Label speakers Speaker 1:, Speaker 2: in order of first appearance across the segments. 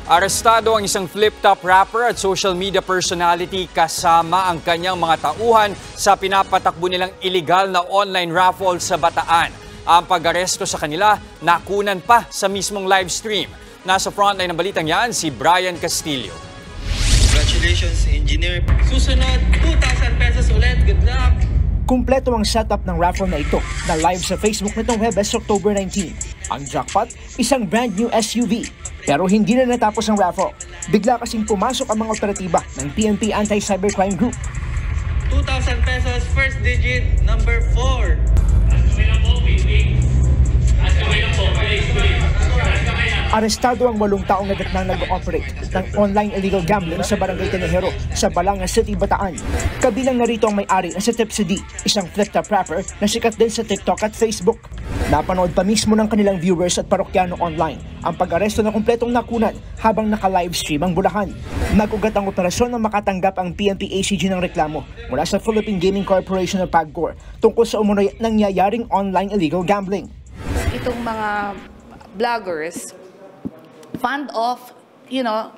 Speaker 1: Arestado ang isang flip-top rapper at social media personality kasama ang kanyang mga tauhan sa pinapatakbo nilang illegal na online raffle sa Bataan. Ang pag-aresto sa kanila nakunan pa sa mismong live stream. Nasa frontline ng balitang yan si Brian Castillo.
Speaker 2: Congratulations, engineer. Susunod, 2,000 pesos ulit. Good luck!
Speaker 3: Kumpleto ang setup ng raffle na ito na live sa Facebook nitong Huwebes, October 19. Ang jackpot, isang brand new SUV. Pero hindi na natapos ang raffle. Bigla kasing pumasok ang mga operatiba ng PNP Anti-Cybercrime Group.
Speaker 2: 2,000 pesos, first digit, number 4.
Speaker 3: Arestado ang 8 taong nadatnang nag-ooperate ng online illegal gambling sa Barangay Tenejero sa Balanga City, Bataan. Kabilang narito ang may-ari na si Tipsy D, isang flip-top rapper na sikat din sa TikTok at Facebook. Napanood pa mismo ng kanilang viewers at parokyano online ang pag-aresto na kumpletong nakunan habang naka-livestream ang Bulacan. Nag-ugat ang operasyon na makatanggap ang PNP ACG ng reklamo mula sa Philippine Gaming Corporation of PAGCOR tungkol sa umunoy nangyayaring online illegal gambling.
Speaker 4: Itong mga vloggers, fund off,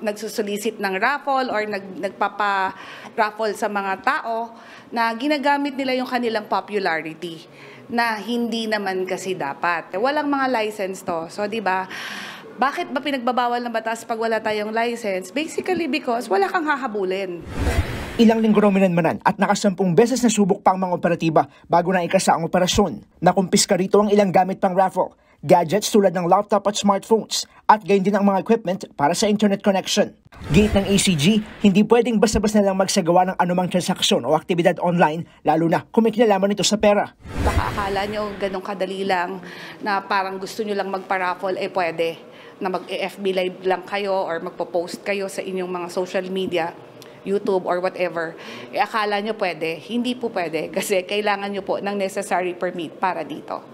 Speaker 4: nagsusolicit ng raffle or nagpapa-raffle sa mga tao na ginagamit nila yung kanilang popularity na hindi naman kasi dapat. Walang mga license to. So, di ba, bakit ba pinagbabawal ng batas pag wala tayong license? Basically because wala kang hahabulin.
Speaker 3: Ilang linggo raw minanmanan at nakasampung beses na subok pang mga operatiba bago na ikasa ang operasyon. Nakumpiska rito ang ilang gamit pang raffle, gadgets tulad ng laptop at smartphones, at gayon din ang mga equipment para sa internet connection. Gate ng ACG, hindi pwedeng basta-basta na lang magsagawa ng anumang transaksyon o aktibidad online, lalo na kung may kinalaman ito sa pera.
Speaker 4: Baka akala nyo ganun kadali lang na parang gusto nyo lang magpa-raffle, pwede na mag-FB live lang kayo or magpo-post kayo sa inyong mga social media, YouTube or whatever. Akala nyo pwede, hindi po pwede kasi kailangan nyo po ng necessary permit para dito.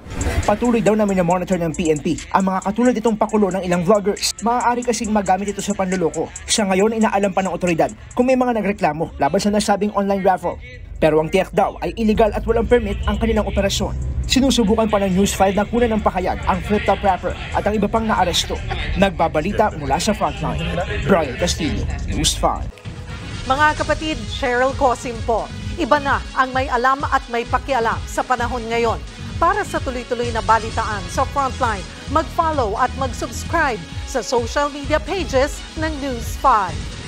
Speaker 3: Patuloy daw na minomonitor ng PNP ang mga katulad itong pakulo ng ilang vloggers. Maaari kasing magamit ito sa panluloko. Sa ngayon, inaalam pa ng otoridad kung may mga nagreklamo laban sa nasabing online raffle. Pero ang tiyak daw ay illegal at walang permit ang kanilang operasyon. Sinusubukan pa ng News 5 na kunan ng pahayag ang flip-top rapper at ang iba pang naaresto. Nagbabalita mula sa frontline. Brian Castillo, News 5.
Speaker 5: Mga kapatid, Cheryl Cosim po. Iba na ang may alam at may pakialam sa panahon ngayon. Para sa tuloy-tuloy na balitaan sa Frontline, mag-follow at mag-subscribe sa social media pages ng News 5.